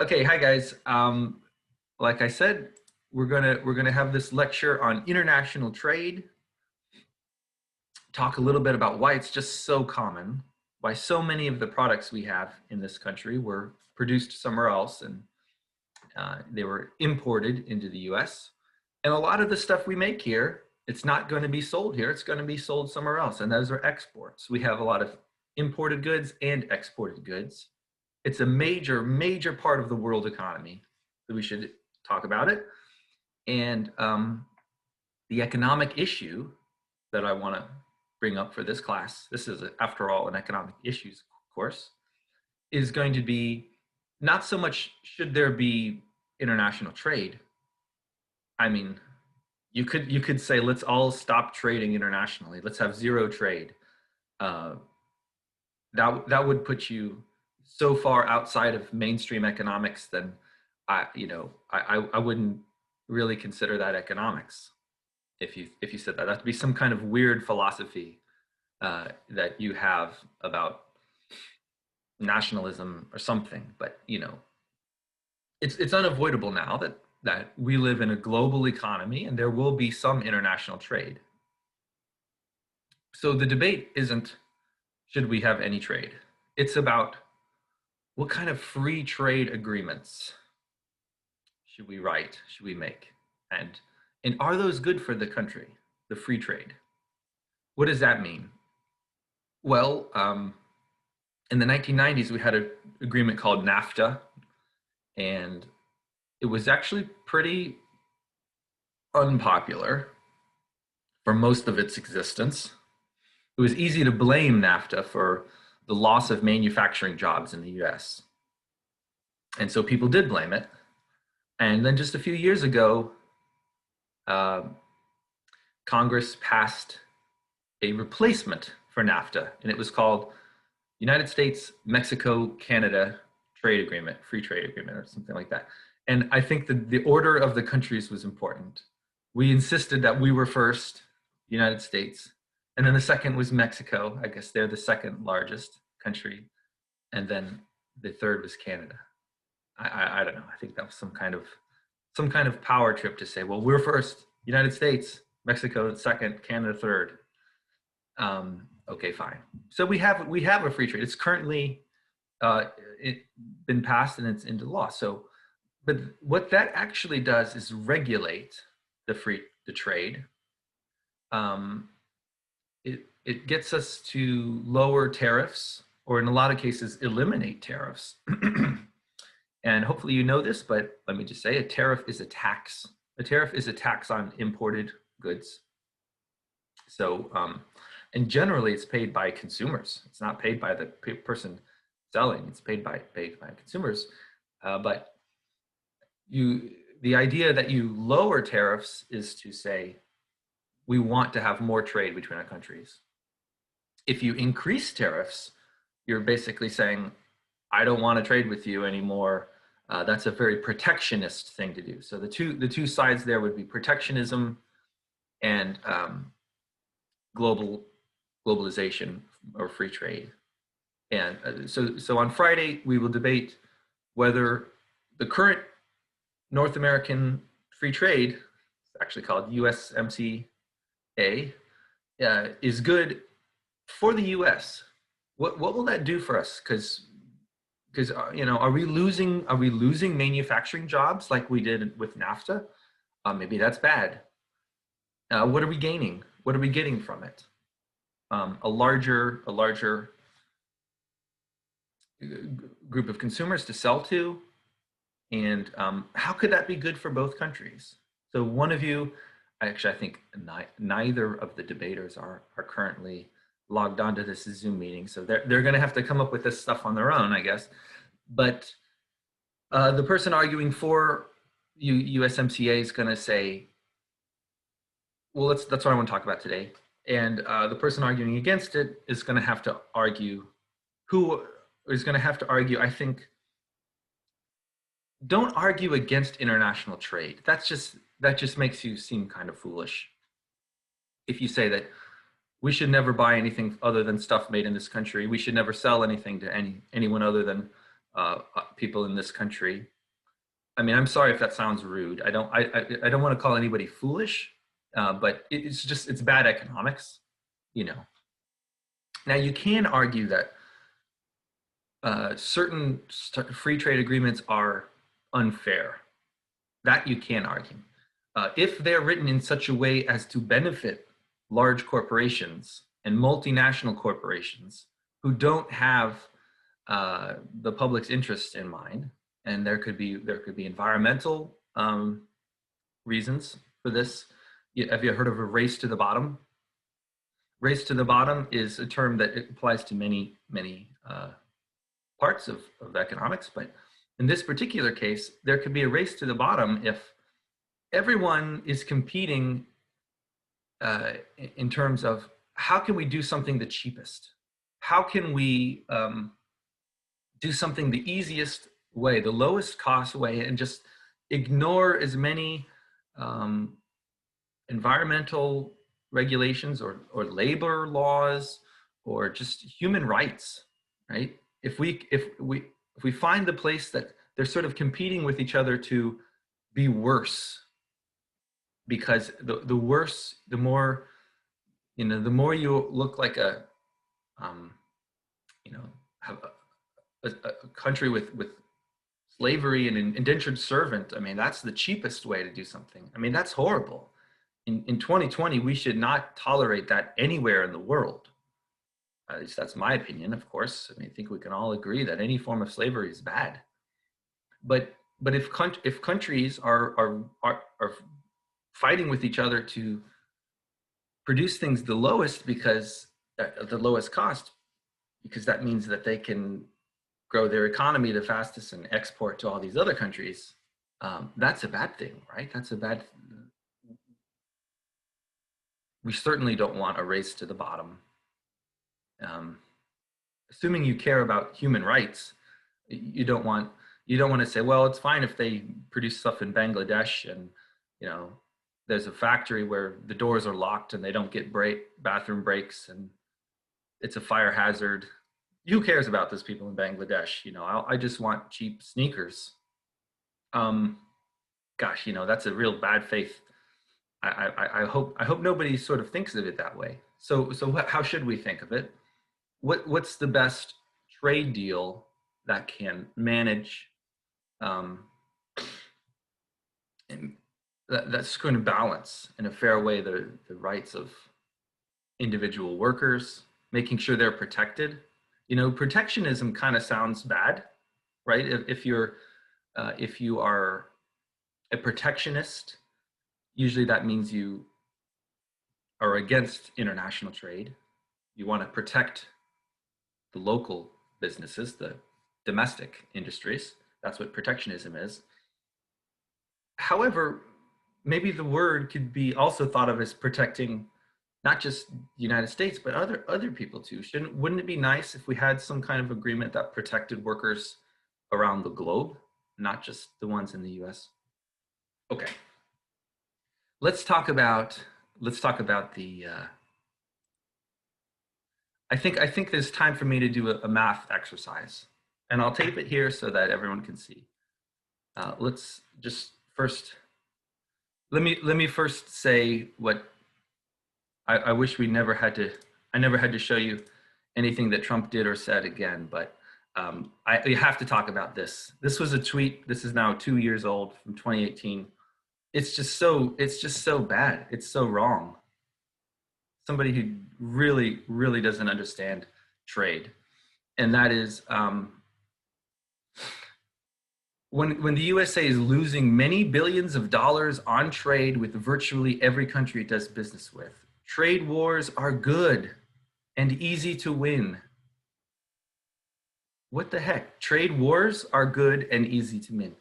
Okay, hi guys. Like I said, we're gonna have this lecture on international trade. Talk a little bit about why it's just so common, why so many of the products we have in this country were produced somewhere else and they were imported into the U.S. And a lot of the stuff we make here, it's not going to be sold here. It's going to be sold somewhere else, and those are exports. We have a lot of imported goods and exported goods. It's a major part of the world economy, so we should talk about it. And the economic issue that I want to bring up for this class, this is, after all, an economic issues course, is going to be not so much should there be international trade. I mean, you could say let's all stop trading internationally. Let's have zero trade. Uh, that would put you so far outside of mainstream economics, then I wouldn't really consider that economics. If you said that, that'd be some kind of weird philosophy that you have about nationalism or something. But it's unavoidable now that we live in a global economy and there will be some international trade. So the debate isn't should we have any trade? It's about what kind of free trade agreements should we write, should we make? And are those good for the country, the free trade? What does that mean? Well, in the 1990s, we had an agreement called NAFTA, and it was actually pretty unpopular for most of its existence. It was easy to blame NAFTA for the loss of manufacturing jobs in the US. And so people did blame it. And then just a few years ago, Congress passed a replacement for NAFTA, and it was called United States, Mexico, Canada Trade Agreement, Free Trade Agreement, or something like that. And I think that the order of the countries was important. We insisted that we were first, United States, and then the second was Mexico. I guess they're the second largest country, and then the third was Canada. I don't know. I think that was some kind of power trip to say, well, we're first, United States, Mexico second, Canada third. Okay, fine. So we have a free trade. It's currently been passed and it's into law. So, but what that actually does is regulate the trade. It gets us to lower tariffs, or in a lot of cases, eliminate tariffs. And hopefully you know this, but let me just say, a tariff is a tax. A tariff is a tax on imported goods. So, and generally it's paid by consumers. It's not paid by the person selling. It's paid by consumers. But the idea that you lower tariffs is to say, we want to have more trade between our countries. If you increase tariffs, you're basically saying, I don't want to trade with you anymore. That's a very protectionist thing to do. So the two sides there would be protectionism and globalization or free trade. And so on Friday, we will debate whether the current North American free trade, actually called USMCA, is good for the US. What will that do for us? Because are we losing manufacturing jobs like we did with NAFTA? Maybe that's bad. What are we gaining? What are we getting from it? A larger group of consumers to sell to, and how could that be good for both countries? So one of you, actually, I think neither of the debaters are currently logged onto this Zoom meeting, so they're going to have to come up with this stuff on their own, I guess. But the person arguing for USMCA is going to say, well, that's what I want to talk about today. And the person arguing against it is going to have to argue, I think, don't argue against international trade. That just makes you seem kind of foolish. If you say that we should never buy anything other than stuff made in this country, we should never sell anything to anyone other than people in this country. I mean, I'm sorry if that sounds rude. I don't want to call anybody foolish, but it's bad economics, you know. Now you can argue that certain free trade agreements are unfair. That you can argue. If they're written in such a way as to benefit large corporations and multinational corporations who don't have the public's interest in mind, and there could be environmental reasons for this. Have you heard of a race to the bottom? Race to the bottom is a term that applies to many parts of economics, but in this particular case, there could be a race to the bottom if everyone is competing in terms of how can we do something the cheapest? How can we do something the easiest way, the lowest cost way, and just ignore as many environmental regulations or labor laws or just human rights, right? If we find the place that they're sort of competing with each other to be worse, because the worse, the more, you know, the more you look like a you know, have a country with slavery and an indentured servant. I mean, that's the cheapest way to do something. I mean, that's horrible. In 2020, we should not tolerate that anywhere in the world. At least that's my opinion, of course. I mean, I think we can all agree that any form of slavery is bad. But if countries are fighting with each other to produce things the lowest because at the lowest cost, because that means that they can grow their economy the fastest and export to all these other countries, that's a bad thing, right? That's a bad. We certainly don't want a race to the bottom. Assuming you care about human rights, you don't want to say, well, it's fine if they produce stuff in Bangladesh and, you know, there's a factory where the doors are locked and they don't get bathroom breaks and it's a fire hazard. Who cares about those people in Bangladesh? You know, I just want cheap sneakers. Gosh, you know, that's a real bad faith. I hope nobody sort of thinks of it that way. So how should we think of it? What's the best trade deal that can manage and that's going to balance in a fair way the rights of individual workers, making sure they're protected. You know, protectionism kind of sounds bad, right? If you are a protectionist, usually that means you are against international trade. You want to protect the local businesses, the domestic industries. That's what protectionism is. However, maybe the word could be also thought of as protecting not just the United States, but other people too. Wouldn't it be nice if we had some kind of agreement that protected workers around the globe, not just the ones in the US? Okay. Let's talk about the I think there's time for me to do a math exercise, and I'll tape it here so that everyone can see. Let's just first let me first say what I wish we never had to. I never had to show you anything that Trump did or said again, but we have to talk about this. This was a tweet. This is now 2 years old from 2018. It's just so bad. It's so wrong. Somebody who really doesn't understand trade, and that is when the USA is losing many billions of dollars on trade with virtually every country it does business with. Trade wars are good and easy to win. What the heck? Trade wars are good and easy to win.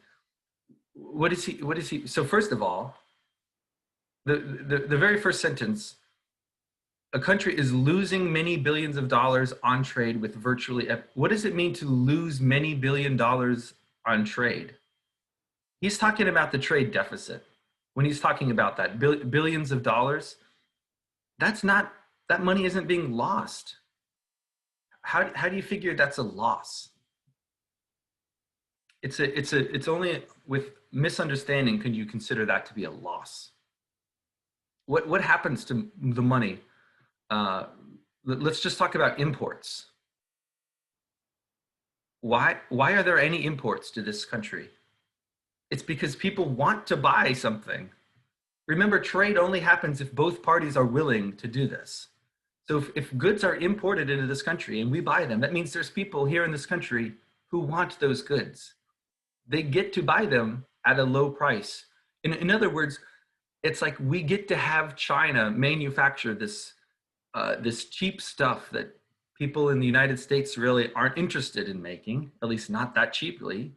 What is he? So first of all, the very first sentence, a country is losing many billions of dollars on trade with virtually, what does it mean to lose many billion dollars on trade? He's talking about the trade deficit. When he's talking about that billions of dollars, that money isn't being lost. How do you figure that's a loss? It's only with misunderstanding can you consider that to be a loss. What happens to the money? Uh, let's just talk about imports. Why are there any imports to this country? It's because people want to buy something. Remember, trade only happens if both parties are willing to do this. So if goods are imported into this country and we buy them, that means there's people here in this country who want those goods. They get to buy them at a low price. In other words, it's like we get to have China manufacture this cheap stuff that people in the United States really aren't interested in making, at least not that cheaply.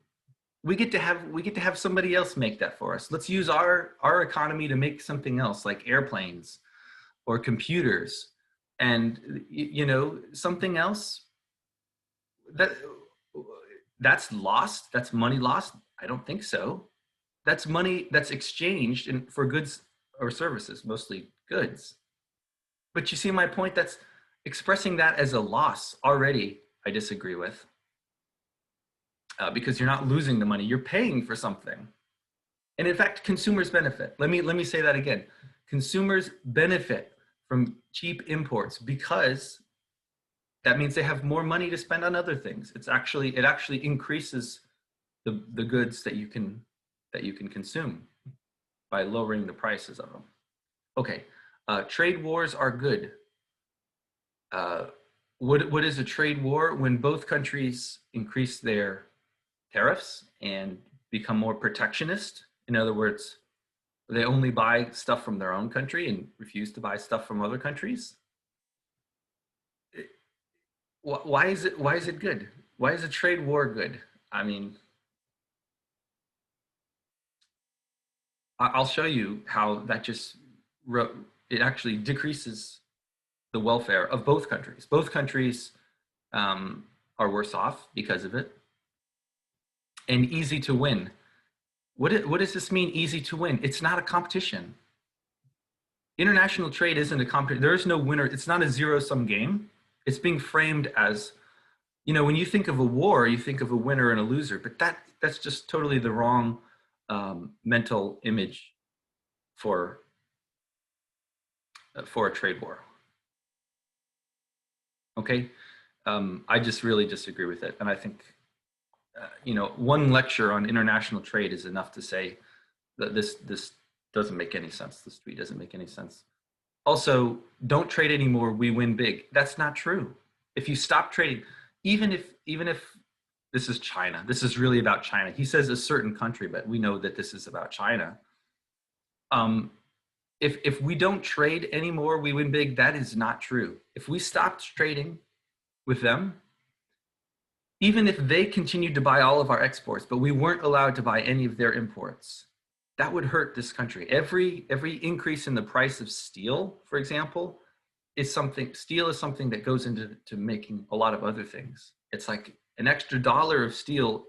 We get to have somebody else make that for us. Let's use our economy to make something else like airplanes or computers, and something else that that's lost. That's money lost. I don't think so. That's money that's exchanged for goods or services, mostly goods. But you see my point? That's expressing that as a loss already. I disagree with, because you're not losing the money, you're paying for something. And in fact, consumers benefit. Let me say that again. Consumers benefit from cheap imports because that means they have more money to spend on other things. It actually increases the goods that you can consume by lowering the prices of them. Okay, trade wars are good. What is a trade war? When both countries increase their tariffs and become more protectionist. In other words, they only buy stuff from their own country and refuse to buy stuff from other countries. Why is it good? Why is a trade war good? I mean, I'll show you how that it actually decreases the welfare of both countries. Both countries are worse off because of it, and easy to win. What does this mean, easy to win? It's not a competition. International trade isn't a competition. There is no winner. It's not a zero-sum game. It's being framed as, when you think of a war, you think of a winner and a loser, but that's just totally the wrong mental image for a trade war. Okay, I just really disagree with it, and I think one lecture on international trade is enough to say that this doesn't make any sense. This tweet doesn't make any sense. Also, don't trade anymore, we win big. That's not true. If you stop trading, even if this is China, this is really about China. He says a certain country, but we know that this is about China. If we don't trade anymore, we win big. That is not true. If we stopped trading with them, even if they continued to buy all of our exports, but we weren't allowed to buy any of their imports, that would hurt this country. Every increase in the price of steel, for example, steel is something that goes into making a lot of other things. It's like an extra $1 of steel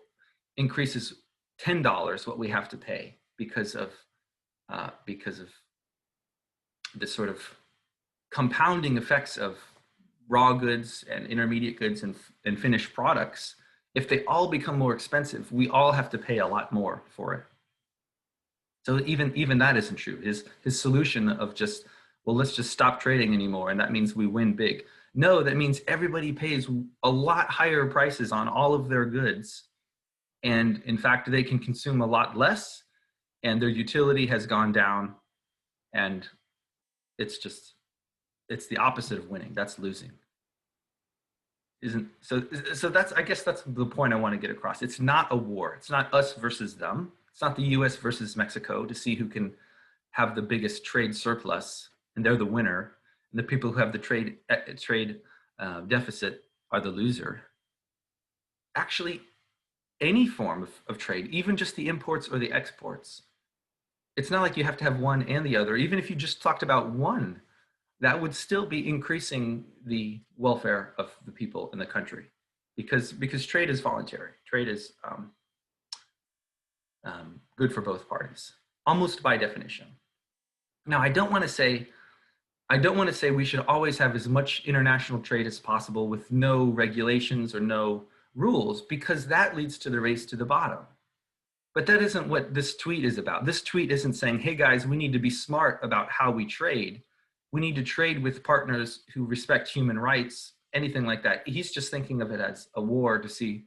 increases $10 what we have to pay because of the sort of compounding effects of raw goods and intermediate goods and finished products. If they all become more expensive, we all have to pay a lot more for it. So even that isn't true. His solution of just, well, let's just stop trading anymore, and that means we win big. No, that means everybody pays a lot higher prices on all of their goods. And in fact, they can consume a lot less, and their utility has gone down. And it's the opposite of winning. That's losing. So that's, I guess that's the point I want to get across. It's not a war. It's not us versus them. It's not the US versus Mexico to see who can have the biggest trade surplus, and they're the winner. And the people who have the trade deficit are the loser. Actually, any form of trade, even just the imports or the exports, it's not like you have to have one and the other. Even if you just talked about one, that would still be increasing the welfare of the people in the country, because trade is voluntary. Trade is good for both parties, almost by definition. Now, I don't want to say we should always have as much international trade as possible with no regulations or no rules, because that leads to the race to the bottom. But that isn't what this tweet is about. This tweet isn't saying, hey guys, we need to be smart about how we trade. We need to trade with partners who respect human rights, anything like that. He's just thinking of it as a war to see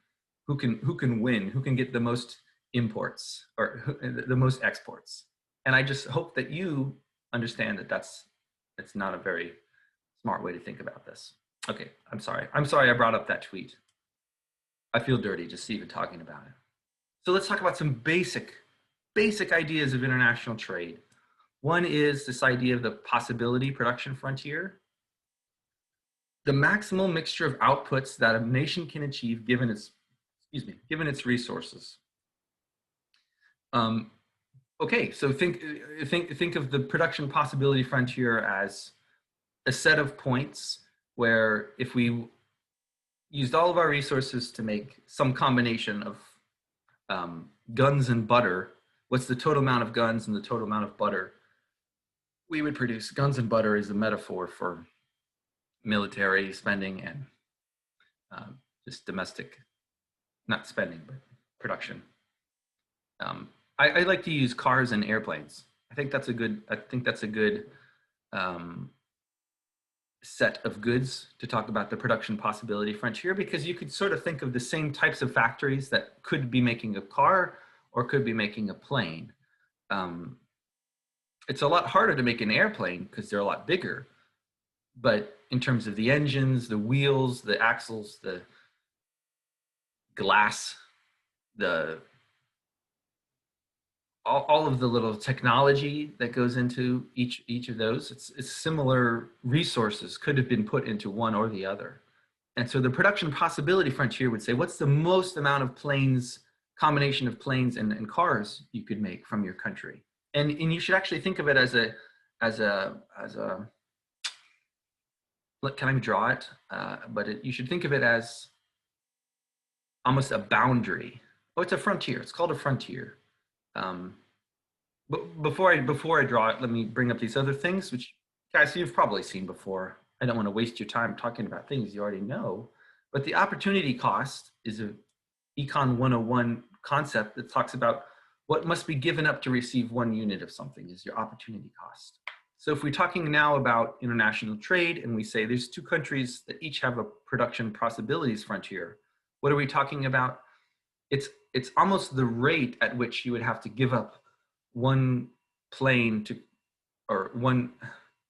who can win, who can get the most imports or the most exports. And I just hope that you understand that it's not a very smart way to think about this. Okay, I'm sorry I brought up that tweet. I feel dirty just even talking about it. So let's talk about some basic ideas of international trade. One is this idea of the possibility production frontier. The maximal mixture of outputs that a nation can achieve given its resources. Okay, so think of the production possibility frontier as a set of points where if we used all of our resources to make some combination of guns and butter, what's the total amount of guns and the total amount of butter we would produce? Guns and butter is a metaphor for military spending and just domestic, not spending, but production. I like to use cars and airplanes. I think that's a good set of goods to talk about the production possibility frontier, because you could sort of think of the same types of factories that could be making a car or could be making a plane. It's a lot harder to make an airplane because they're a lot bigger, but in terms of the engines, the wheels, the axles, the glass, all of the little technology that goes into each of those, it's similar resources could have been put into one or the other. And so the production possibility frontier would say, what's the most amount of planes, combination of planes and cars you could make from your country? And you should actually think of it as a can I draw it? You should think of it as almost a boundary. Oh, it's a frontier. It's called a frontier. But before I draw it, let me bring up these other things, which guys, you've probably seen before. I don't want to waste your time talking about things you already know, but the opportunity cost is a Econ 101 concept that talks about what must be given up to receive 1 unit of something is your opportunity cost. So if we're talking now about international trade and we say there's 2 countries that each have a production possibilities frontier, what are we talking about? It's almost the rate at which you would have to give up 1 plane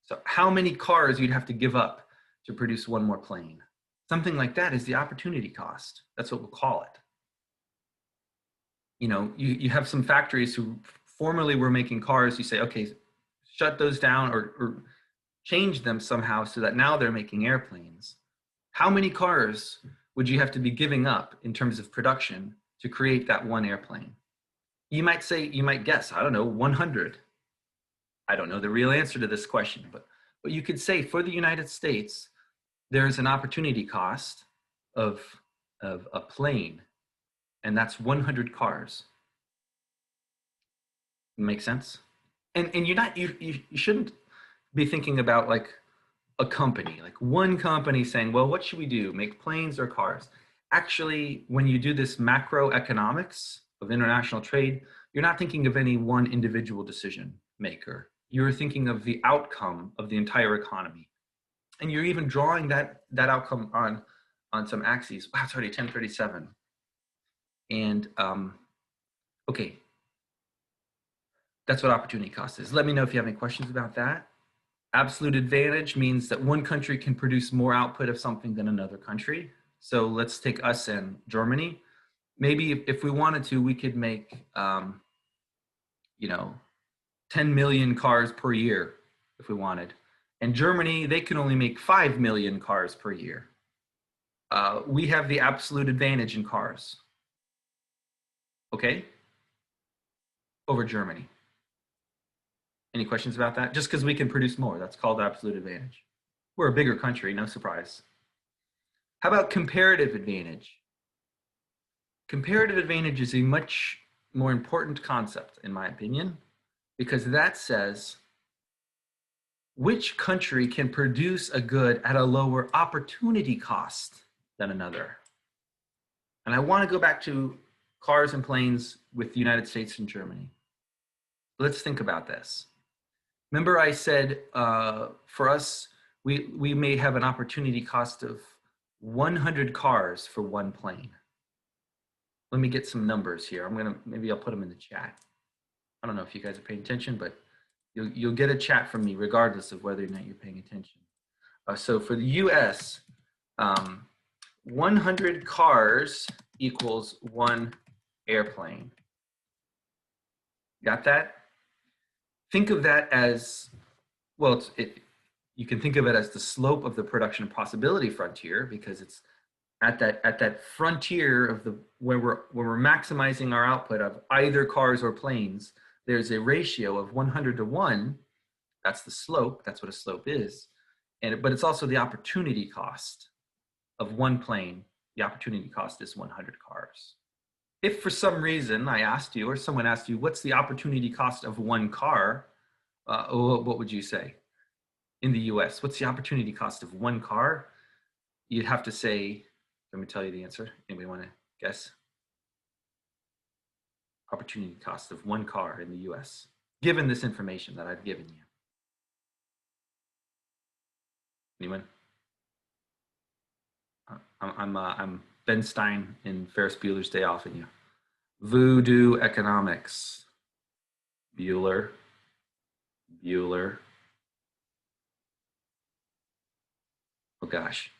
so how many cars you'd have to give up to produce 1 more plane. Something like that is the opportunity cost. That's what we'll call it. You know, you have some factories who formerly were making cars. You say, okay, shut those down or change them somehow so that now they're making airplanes. How many cars would you have to be giving up in terms of production to create that 1 airplane? You might guess, I don't know, 100. I don't know the real answer to this question, but you could say for the United States, there's an opportunity cost of a plane, and that's 100 cars. Make sense? And you shouldn't be thinking about like a company, like one company saying, well, what should we do? Make planes or cars? Actually, when you do this macroeconomics of international trade, you're not thinking of any one individual decision maker. You're thinking of the outcome of the entire economy. And you're even drawing that outcome on some axes. Wow, it's already 10:37. And okay, that's what opportunity cost is. Let me know if you have any questions about that. Absolute advantage means that one country can produce more output of something than another country. So let's take us and Germany. Maybe if we wanted to, we could make, 10 million cars per year if we wanted. And Germany, they can only make 5 million cars per year. We have the absolute advantage in cars. Okay? Over Germany. Any questions about that? Just because we can produce more, that's called absolute advantage. We're a bigger country, no surprise. How about comparative advantage? Comparative advantage is a much more important concept, in my opinion, because that says which country can produce a good at a lower opportunity cost than another. And I want to go back to cars and planes with the United States and Germany. Let's think about this. Remember I said for us, we may have an opportunity cost of 100 cars for one plane. Let me get some numbers here. Maybe I'll put them in the chat. I don't know if you guys are paying attention, but you'll get a chat from me regardless of whether or not you're paying attention. So for the US, 100 cars equals one airplane. Got that? Think of that as, well, you can think of it as the slope of the production possibility frontier, because it's at that frontier of where we're maximizing our output of either cars or planes. There's a ratio of 100 to 1. That's the slope. That's what a slope is. But it's also the opportunity cost of one plane. The opportunity cost is 100 cars. If for some reason I asked you, or someone asked you, what's the opportunity cost of one car? What would you say? In the US, what's the opportunity cost of one car? You'd have to say, let me tell you the answer. Anybody want to guess? Opportunity cost of one car in the US, given this information that I've given you. Anyone? I'm Ben Stein in Ferris Bueller's Day Off in you. Voodoo economics. Bueller. Oh gosh.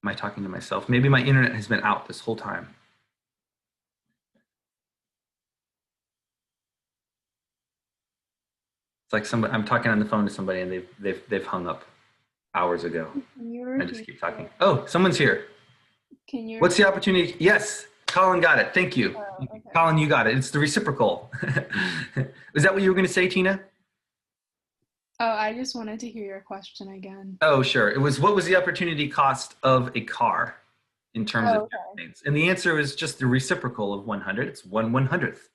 Am I talking to myself? Maybe my internet has been out this whole time. It's like somebody, I'm talking on the phone to somebody and they've hung up hours ago. I just keep talking. Oh, someone's here. What's the opportunity? Yes, Colin got it. Thank you. Okay. Colin, you got it. It's the reciprocal. Is that what you were going to say, Tina? Oh, I just wanted to hear your question again. Oh, sure. It was, what was the opportunity cost of a car in terms of things? And the answer is just the reciprocal of 100. It's 1/100th.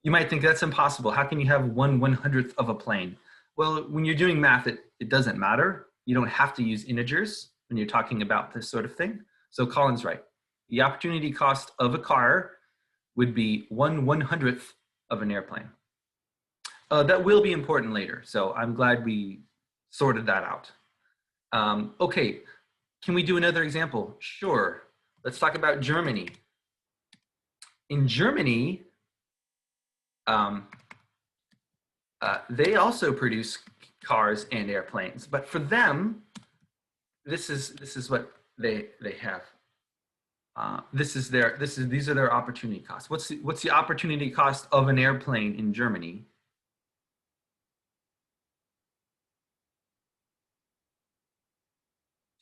You might think that's impossible. How can you have 1/100th of a plane? Well, when you're doing math, it doesn't matter. You don't have to use integers when you're talking about this sort of thing. So Colin's right. The opportunity cost of a car would be 1/100th of an airplane. That will be important later. So I'm glad we sorted that out. Okay, can we do another example? Sure. Let's talk about Germany. In Germany, they also produce cars and airplanes, but for them, this is what they have. These are their opportunity costs. What's the opportunity cost of an airplane in Germany?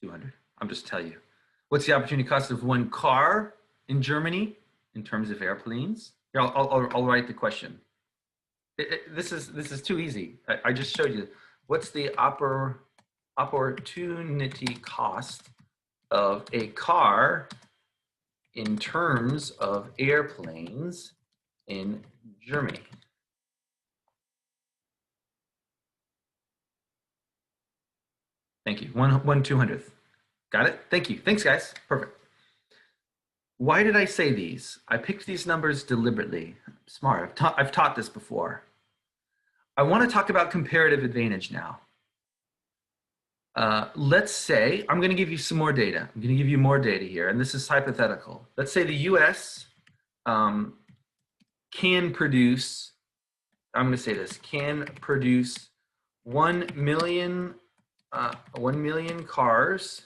$200. I'm just telling you. What's the opportunity cost of one car in Germany in terms of airplanes? Here, I'll write the question. This is too easy. I just showed you. What's the opportunity cost of a car in terms of airplanes in Germany? Thank you. 1/200th. Got it? Thank you. Thanks, guys. Perfect. Why did I say these? I picked these numbers deliberately. Smart. I've taught this before. I want to talk about comparative advantage now. Let's say, I'm going to give you some more data. I'm going to give you more data here, and this is hypothetical. Let's say the US can produce, I'm going to say this, can produce 1 million cars,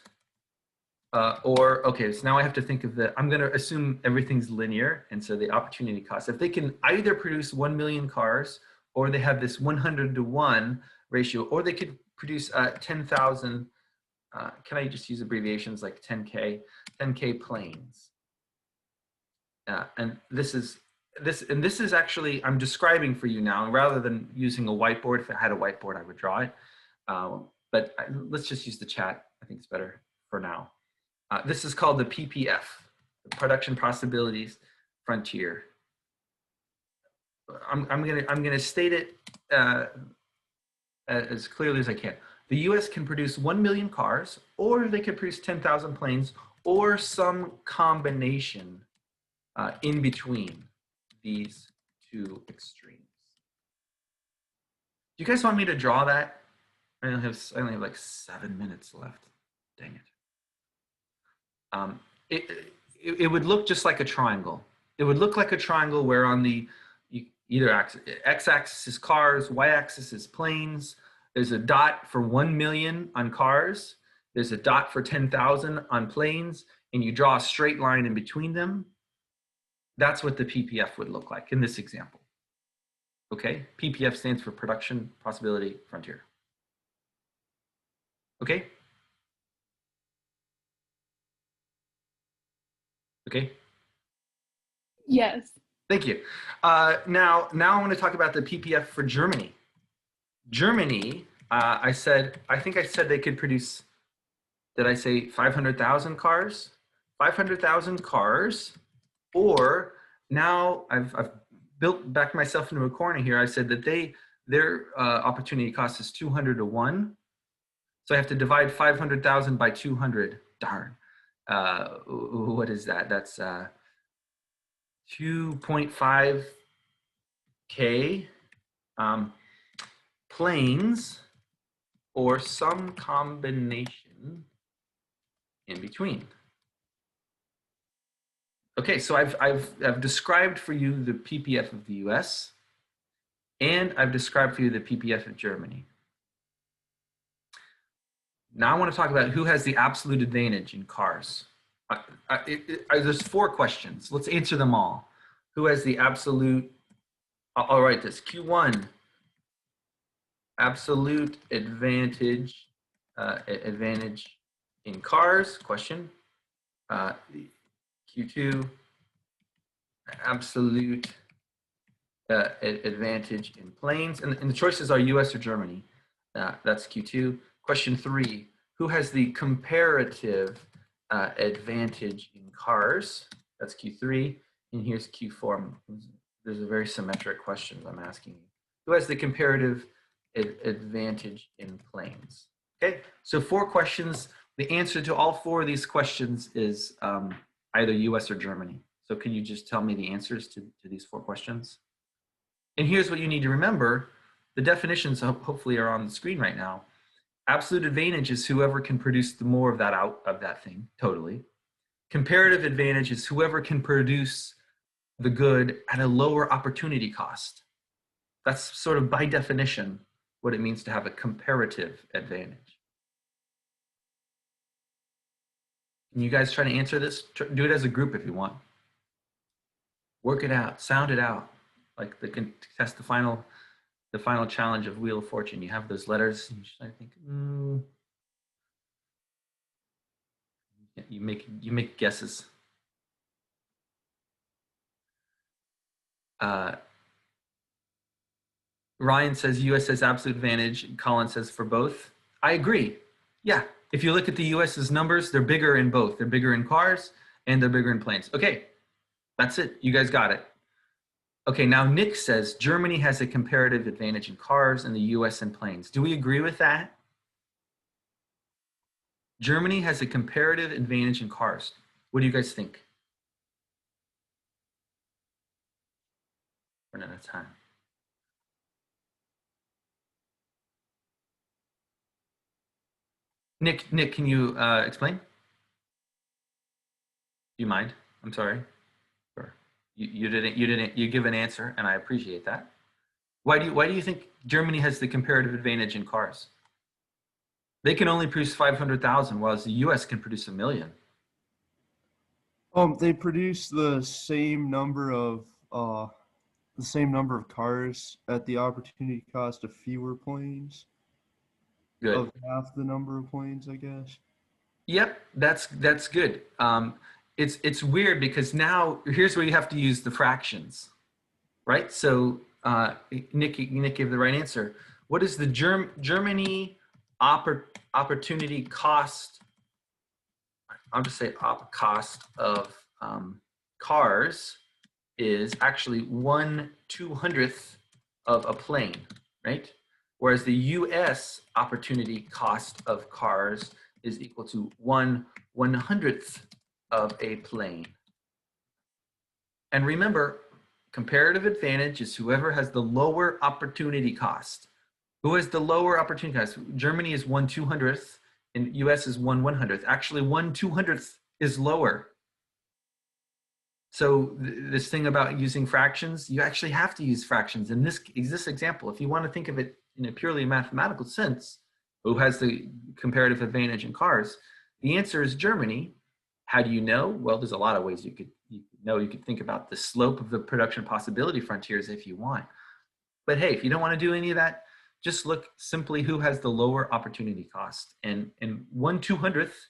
okay, so now I have to think of I'm going to assume everything's linear, and so the opportunity cost. If they can either produce 1 million cars, or they have this 100 to 1 ratio, or they could produce 10,000, can I just use abbreviations like 10K planes? And this is actually, I'm describing for you now, rather than using a whiteboard. If I had a whiteboard, I would draw it. But let's just use the chat. I think it's better for now. This is called the PPF, the Production Possibilities Frontier. I'm gonna state it as clearly as I can. The US can produce 1 million cars, or they could produce 10,000 planes, or some combination in between these two extremes. Do you guys want me to draw that? I only have like 7 minutes left. Dang it. It would look just like a triangle. It would look like a triangle where on the either x-axis is cars, y-axis is planes. There's a dot for 1 million on cars. There's a dot for 10,000 on planes, and you draw a straight line in between them. That's what the PPF would look like in this example. Okay, PPF stands for Production Possibility Frontier. Okay? Okay? Yes. Thank you. Now I want to talk about the PPF for Germany. Germany, I think I said they could produce, did I say 500,000 cars? 500,000 cars, or now I've built back myself into a corner here. I said that their opportunity cost is 200 to 1. So I have to divide 500,000 by 200. Darn. What is that? That's 2.5K. Planes or some combination in between. Okay, so I've described for you the PPF of the US, and I've described for you the PPF of Germany. Now I want to talk about who has the absolute advantage in cars. There's 4 questions. Let's answer them all. Who has the absolute, I'll write this, Q1, absolute advantage, advantage in cars, question. Q2, absolute advantage in planes. And the choices are US or Germany. That's Q2. Question 3, who has the comparative advantage in cars? That's Q3. And here's Q4. There's a very symmetric question I'm asking you. Who has the comparative advantage in planes? Okay, so 4 questions. The answer to all 4 of these questions is either US or Germany. So can you just tell me the answers to these 4 questions? And here's what you need to remember. The definitions hopefully are on the screen right now. Absolute advantage is whoever can produce the more of that out of that thing, totally. Comparative advantage is whoever can produce the good at a lower opportunity cost. That's sort of by definition what it means to have a comparative advantage. Can you guys try to answer this? Do it as a group if you want. Work it out, sound it out. Like the contest, the final challenge of Wheel of Fortune. You have those letters, and I think, you make guesses. Ryan says US has absolute advantage. Colin says for both. I agree. Yeah, if you look at the US's numbers, they're bigger in both. They're bigger in cars and they're bigger in planes. Okay, that's it. You guys got it. Okay, now Nick says Germany has a comparative advantage in cars and the US in planes. Do we agree with that? Germany has a comparative advantage in cars. What do you guys think? Run out of time. Nick, can you explain? Do you mind? I'm sorry. Sure. You give an answer, and I appreciate that. Why do you think Germany has the comparative advantage in cars? They can only produce 500,000, whereas the U.S. can produce 1 million. They produce the same number of cars at the opportunity cost of fewer planes. Good. Of half the number of planes, I guess. Yep, that's good. It's weird because now here's where you have to use the fractions, right? So Nick gave the right answer. What is the Germany opportunity cost? I'll just say cost of cars is actually 1/200th of a plane, right? Whereas the US opportunity cost of cars is equal to 1/100th of a plane. And remember, comparative advantage is whoever has the lower opportunity cost. Who has the lower opportunity cost? Germany is 1/200th and US is 1/100th. Actually, 1/200th is lower. So this thing about using fractions, you actually have to use fractions. In this example, if you want to think of it in a purely mathematical sense, who has the comparative advantage in cars? The answer is Germany. How do you know? Well, there's a lot of ways you could know. You could think about the slope of the production possibility frontiers if you want. But hey, if you don't want to do any of that, just look simply who has the lower opportunity cost. And 1/200th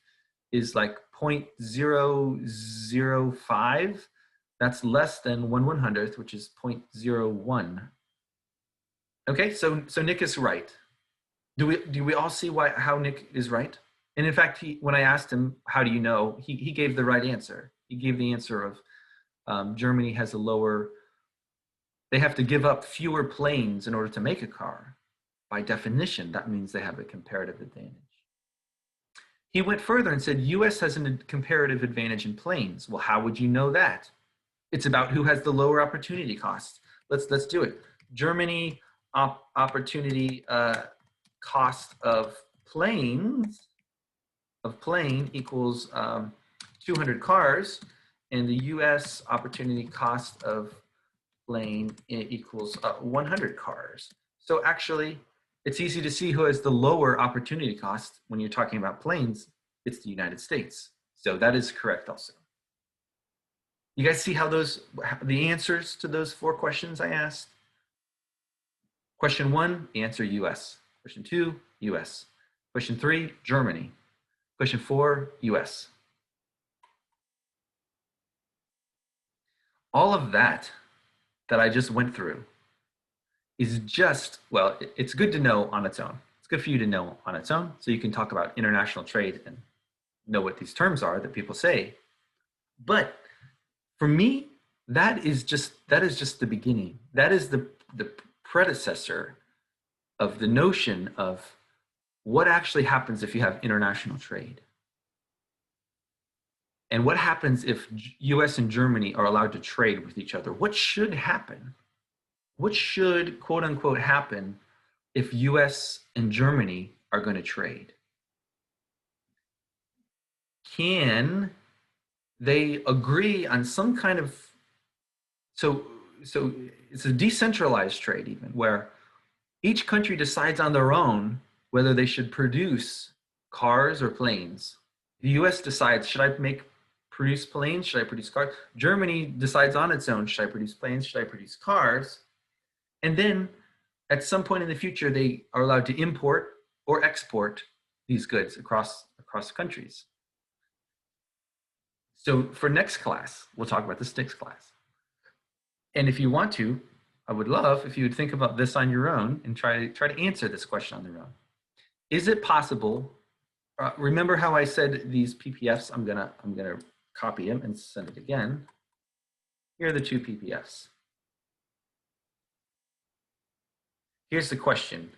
is like 0.005. That's less than 1/100th, which is 0.01. Okay, so Nick is right. Do we all see how Nick is right? And in fact, when I asked him, how do you know, he gave the right answer. He gave the answer of Germany has a lower, they have to give up fewer planes in order to make a car. By definition, that means they have a comparative advantage. He went further and said, US has a comparative advantage in planes. Well, how would you know that? It's about who has the lower opportunity cost. Let's do it. Germany opportunity cost of plane equals 200 cars, and the US opportunity cost of plane equals 100 cars. So actually, it's easy to see who has the lower opportunity cost when you're talking about planes. It's the United States. So that is correct also. You guys see how the answers to those 4 questions I asked? Question 1, the answer US. Question 2, US. Question 3, Germany. Question 4, US. All of that I just went through is just, well, it's good to know on its own. It's good for you to know on its own, so you can talk about international trade and know what these terms are that people say. But for me, that is just the beginning. That is the predecessor of the notion of what actually happens if you have international trade. And what happens if US and Germany are allowed to trade with each other? What should happen? What should, quote unquote, happen if US and Germany are going to trade? Can they agree on some kind of, so it's a decentralized trade even, where each country decides on their own whether they should produce cars or planes. The US decides, should I produce planes? Should I produce cars? Germany decides on its own, should I produce planes? Should I produce cars? And then at some point in the future, they are allowed to import or export these goods across countries. So for next class, we'll talk about this next class. And if you want to, I would love if you would think about this on your own and try to answer this question on your own. Is it possible? Remember how I said these PPFs? I'm gonna copy them and send it again. Here are the 2 PPFs. Here's the question.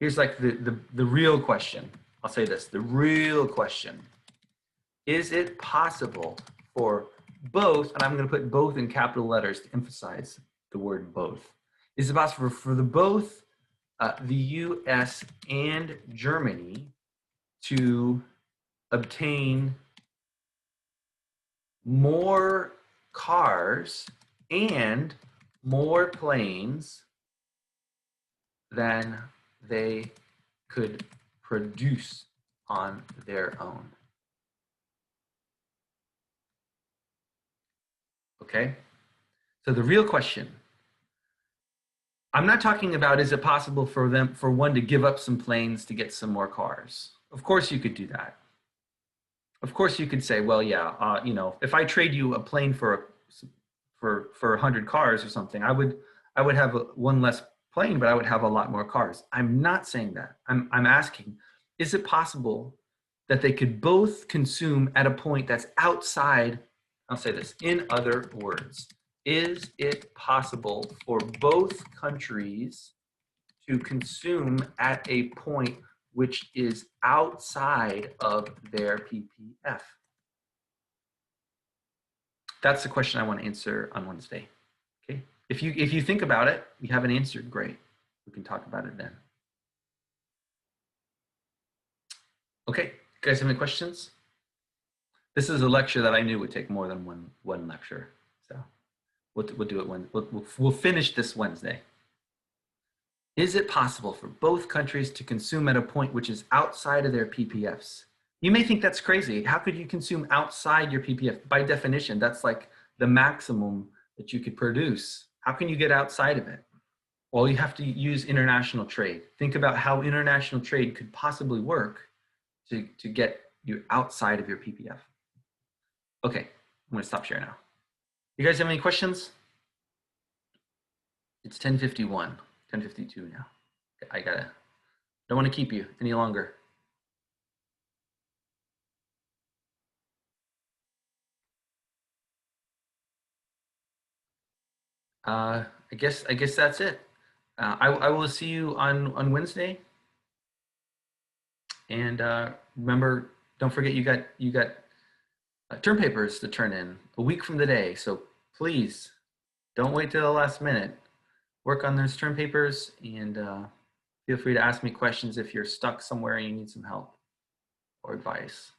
Here's like the real question. I'll say this, the real question. Is it possible for both, and I'm going to put both in capital letters to emphasize the word both. Is it possible for both the US and Germany to obtain more cars and more planes than they could produce on their own? Okay, so the real question, I'm not talking about is it possible for one to give up some planes to get some more cars. Of course you could do that. Of course you could say, well, yeah, you know, if I trade you a plane for 100 cars or something, I would have one less plane, but I would have a lot more cars. I'm not saying that. I'm asking, is it possible that they could both consume at a point that's outside? I'll say this, in other words, is it possible for both countries to consume at a point which is outside of their PPF? That's the question I want to answer on Wednesday. Okay. If you think about it, you haven't answered, great. We can talk about it then. Okay, you guys have any questions? This is a lecture that I knew would take more than one lecture. So we'll do it when we'll finish this Wednesday. Is it possible for both countries to consume at a point which is outside of their PPFs? You may think that's crazy. How could you consume outside your PPF? By definition, that's like the maximum that you could produce. How can you get outside of it? Well, you have to use international trade. Think about how international trade could possibly work to get you outside of your PPF. Okay, I'm gonna stop sharing now. You guys have any questions? It's 10:51, 10:52 now. Don't want to keep you any longer. I guess that's it. I will see you on Wednesday. And remember, don't forget you got term papers to turn in a week from today. So please don't wait till the last minute. Work on those term papers and feel free to ask me questions if you're stuck somewhere and you need some help or advice.